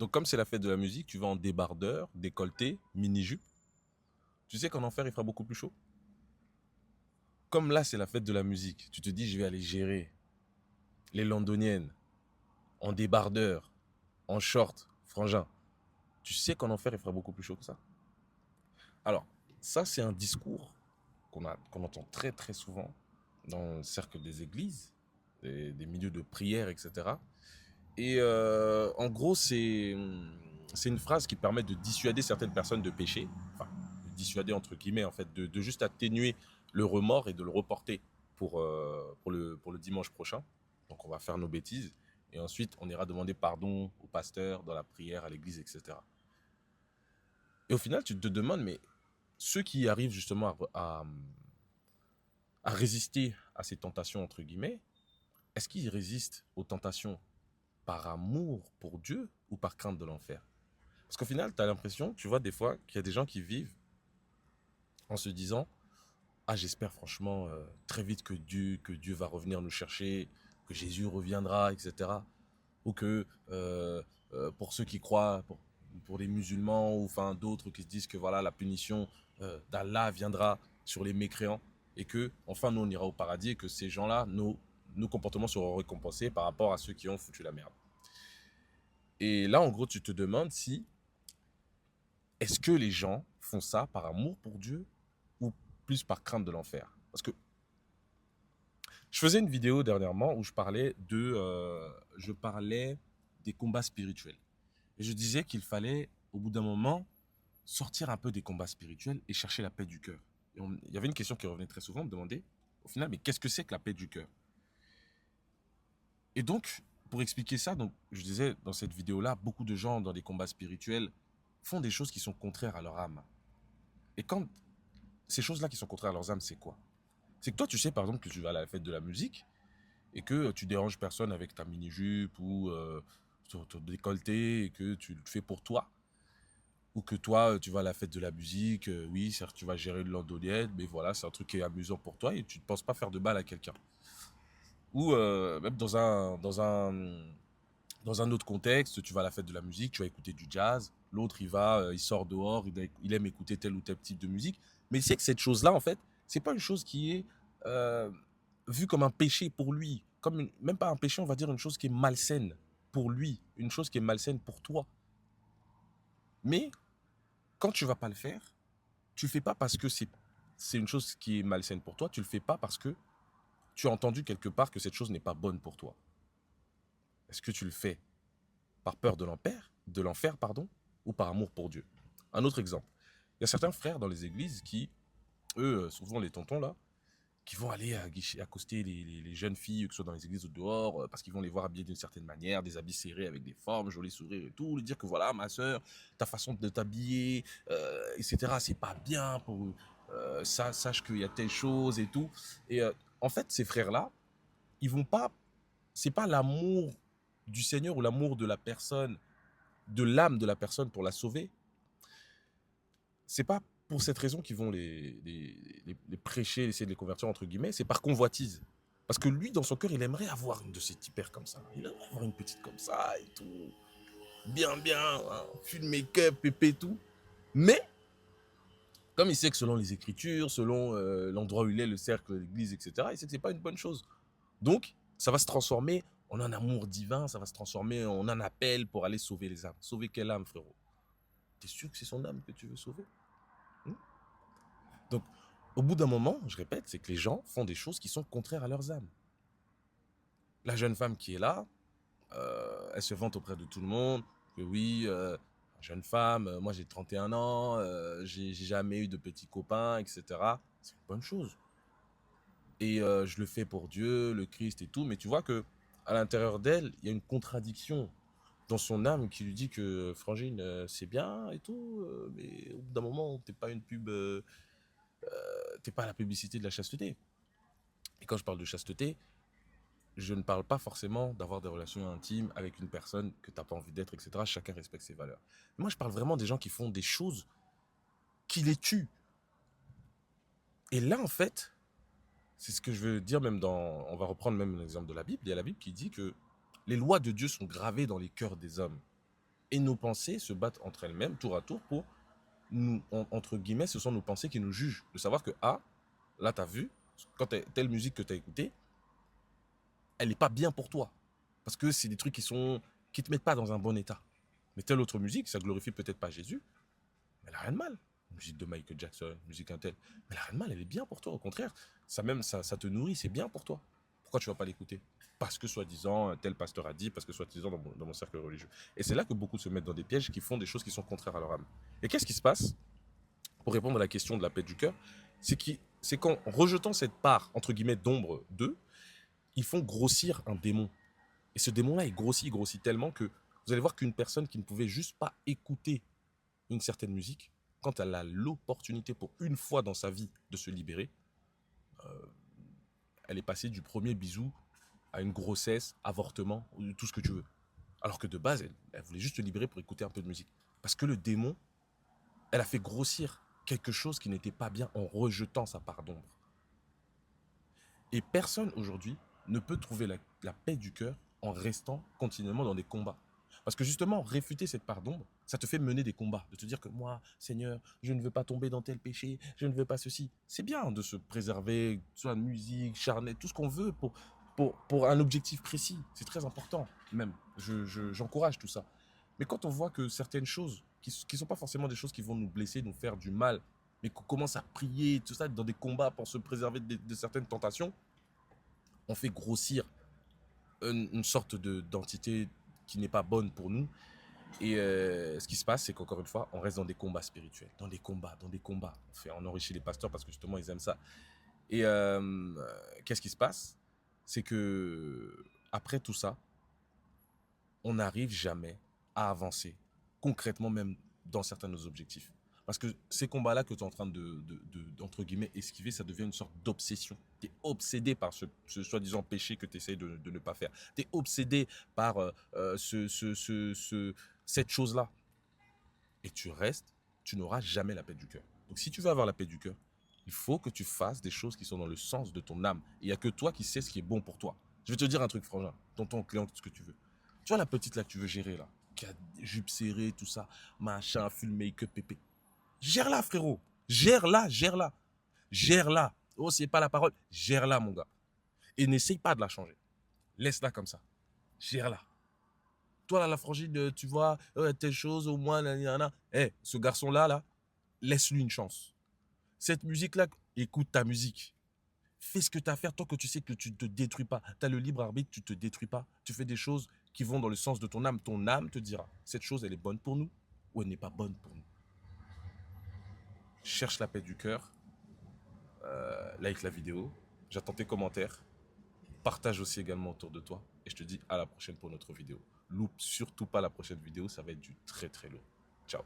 Donc comme c'est la fête de la musique, tu vas en débardeur, décolleté, mini-jupe. Tu sais qu'en enfer, il fera beaucoup plus chaud. Comme là, c'est la fête de la musique, tu te dis, je vais aller gérer les londoniennes en débardeur, en short, frangin. Tu sais qu'en enfer, il fera beaucoup plus chaud que ça. Alors, ça, c'est un discours qu'on entend très très souvent dans le cercle des églises, des milieux de prière, etc. Et en gros, c'est une phrase qui permet de dissuader certaines personnes de pécher, enfin, de dissuader entre guillemets, en fait, de juste atténuer le remords et de le reporter pour le dimanche prochain. Donc, on va faire nos bêtises et ensuite, on ira demander pardon au pasteur dans la prière, à l'église, etc. Et au final, tu te demandes, mais ceux qui arrivent justement à résister à ces tentations, entre guillemets, est-ce qu'ils résistent aux tentations par amour pour Dieu ou par crainte de l'enfer? Parce qu'au final, tu as l'impression, tu vois, des fois, qu'il y a des gens qui vivent en se disant, ah, j'espère franchement très vite que Dieu va revenir nous chercher, que Jésus reviendra, etc. Ou que pour ceux qui croient, pour les musulmans ou enfin d'autres qui se disent que voilà, la punition d'Allah viendra sur les mécréants et que enfin nous on ira au paradis et que ces gens-là, nos comportements seront récompensés par rapport à ceux qui ont foutu la merde. Et là, en gros, tu te demandes si est-ce que les gens font ça par amour pour Dieu ou plus par crainte de l'enfer? Parce que je faisais une vidéo dernièrement où je parlais des combats spirituels. Et je disais qu'il fallait, au bout d'un moment, sortir un peu des combats spirituels et chercher la paix du cœur. Il y avait une question qui revenait très souvent, on me demandait, au final, mais qu'est-ce que c'est que la paix du cœur? Et donc, pour expliquer ça, donc, je disais dans cette vidéo-là, beaucoup de gens dans les combats spirituels font des choses qui sont contraires à leur âme. Et quand ces choses-là qui sont contraires à leurs âmes, c'est quoi? C'est que toi, tu sais, par exemple, que tu vas à la fête de la musique et que tu déranges personne avec ta mini-jupe ou ton décolleté et que tu le fais pour toi. Ou que toi, tu vas à la fête de la musique, oui, certes, tu vas gérer le londonienne, mais voilà, c'est un truc qui est amusant pour toi et tu ne penses pas faire de mal à quelqu'un. Ou même dans un autre contexte, tu vas à la fête de la musique, tu vas écouter du jazz, l'autre, il sort dehors, il aime écouter tel ou tel type de musique, mais c'est que cette chose-là, en fait, c'est pas une chose qui est euh, vue comme un péché pour lui, même pas un péché, on va dire une chose qui est malsaine pour lui, une chose qui est malsaine pour toi. Mais quand tu vas pas le faire, tu le fais pas parce que c'est une chose qui est malsaine pour toi, tu le fais pas parce que tu as entendu quelque part que cette chose n'est pas bonne pour toi. Est-ce que tu le fais par peur de l'enfer, pardon, ou par amour pour Dieu? Un autre exemple. Il y a certains frères dans les églises qui, eux, souvent les tontons là, qui vont aller accoster les jeunes filles, que ce soit dans les églises ou dehors, parce qu'ils vont les voir habillées d'une certaine manière, des habits serrés avec des formes, jolis sourires et tout, lui dire que voilà, ma soeur, ta façon de t'habiller, etc., c'est pas bien, sache qu'il y a telle chose et tout. Et en fait, ces frères-là, ils vont pas, c'est pas l'amour du Seigneur ou l'amour de la personne, de l'âme de la personne pour la sauver, c'est pas pour cette raison qu'ils vont les prêcher, essayer de les convertir entre guillemets, c'est par convoitise. Parce que lui, dans son cœur, il aimerait avoir une de ces typères comme ça. Il aimerait avoir une petite comme ça et tout. Bien, bien, hein, full make-up, pépé et tout. Mais, comme il sait que selon les Écritures, selon l'endroit où il est, le cercle, l'église, etc., il sait que c'est pas une bonne chose. Donc, ça va se transformer en un amour divin, ça va se transformer en un appel pour aller sauver les âmes. Sauver quelle âme, frérot? T'es sûr que c'est son âme que tu veux sauver? Hmm. Donc, au bout d'un moment, je répète, c'est que les gens font des choses qui sont contraires à leurs âmes. La jeune femme qui est là, elle se vante auprès de tout le monde que oui, jeune femme, moi j'ai 31 ans, j'ai jamais eu de petits copains, etc. C'est une bonne chose. Et je le fais pour Dieu, le Christ et tout, mais tu vois que à l'intérieur d'elle, il y a une contradiction dans son âme qui lui dit que Frangine, c'est bien et tout, mais au bout d'un moment, t'es pas la publicité de la chasteté. Et quand je parle de chasteté, je ne parle pas forcément d'avoir des relations intimes avec une personne que tu n'as pas envie d'être, etc. Chacun respecte ses valeurs. Moi, je parle vraiment des gens qui font des choses qui les tuent. Et là, en fait, c'est ce que je veux dire même dans... On va reprendre même l'exemple de la Bible. Il y a la Bible qui dit que les lois de Dieu sont gravées dans les cœurs des hommes. Et nos pensées se battent entre elles-mêmes, tour à tour, pour nous, entre guillemets, ce sont nos pensées qui nous jugent. De savoir que, ah, là, tu as vu, quand telle musique que tu as écoutée, elle n'est pas bien pour toi. Parce que c'est des trucs qui te mettent pas dans un bon état. Mais telle autre musique, ça glorifie peut-être pas Jésus, mais elle n'a rien de mal. Musique de Michael Jackson, musique intel, mais elle n'a rien de mal, elle est bien pour toi. Au contraire, ça te nourrit, c'est bien pour toi. Pourquoi tu vas pas l'écouter? Parce que soi-disant, tel pasteur a dit, parce que soi-disant dans mon cercle religieux. Et c'est là que beaucoup se mettent dans des pièges qui font des choses qui sont contraires à leur âme. Et qu'est-ce qui se passe? Pour répondre à la question de la paix du cœur, c'est qu'en rejetant cette part, entre guillemets, d'ombre d'eux, ils font grossir un démon. Et ce démon-là, il grossit tellement que vous allez voir qu'une personne qui ne pouvait juste pas écouter une certaine musique, quand elle a l'opportunité pour une fois dans sa vie de se libérer, elle est passée du premier bisou à une grossesse, avortement, ou tout ce que tu veux. Alors que de base, elle voulait juste se libérer pour écouter un peu de musique. Parce que le démon, elle a fait grossir quelque chose qui n'était pas bien en rejetant sa part d'ombre. Et personne aujourd'hui ne peut trouver la paix du cœur en restant continuellement dans des combats. Parce que justement, réfuter cette part d'ombre, ça te fait mener des combats. De te dire que moi, Seigneur, je ne veux pas tomber dans tel péché, je ne veux pas ceci. C'est bien de se préserver, soit musique, charnette, tout ce qu'on veut pour un objectif précis. C'est très important, même. J'encourage tout ça. Mais quand on voit que certaines choses, qui ne sont pas forcément des choses qui vont nous blesser, nous faire du mal, mais qu'on commence à prier, tout ça, dans des combats pour se préserver de certaines tentations, on fait grossir une sorte d'entité qui n'est pas bonne pour nous. Et ce qui se passe, c'est qu'encore une fois, on reste dans des combats spirituels, dans des combats, dans des combats. On enrichit les pasteurs parce que justement, ils aiment ça. Et qu'est-ce qui se passe? C'est que après tout ça, on n'arrive jamais à avancer, concrètement même dans certains de nos objectifs. Parce que ces combats-là que tu es en train d'entre guillemets, esquiver, ça devient une sorte d'obsession. Tu es obsédé par ce soi-disant péché que tu essayes de ne pas faire. Tu es obsédé par cette chose-là. Et tu restes, tu n'auras jamais la paix du cœur. Donc si tu veux avoir la paix du cœur, il faut que tu fasses des choses qui sont dans le sens de ton âme. Il n'y a que toi qui sais ce qui est bon pour toi. Je vais te dire un truc, frangin, tonton, client, tout ce que tu veux. Tu vois la petite là que tu veux gérer là, qui a jupe serrée, tout ça, machin, full make-up, pépé. Gère-la, frérot. Gère-la, gère-la. Gère-la. Oh, c'est pas la parole. Gère-la, mon gars. Et n'essaye pas de la changer. Laisse-la comme ça. Gère-la. Toi, là, la frangine, tu vois, telle chose, au moins, Eh, ce garçon-là, là, laisse-lui une chance. Cette musique-là, écoute ta musique. Fais ce que tu as à faire tant que tu sais que tu ne te détruis pas. Tu as le libre arbitre, tu ne te détruis pas. Tu fais des choses qui vont dans le sens de ton âme. Ton âme te dira, cette chose, elle est bonne pour nous ou elle n'est pas bonne pour nous. Cherche la paix du cœur. Like la vidéo. J'attends tes commentaires. Partage aussi également autour de toi. Et je te dis à la prochaine pour notre vidéo. Loupe surtout pas la prochaine vidéo, ça va être du très très lourd. Ciao.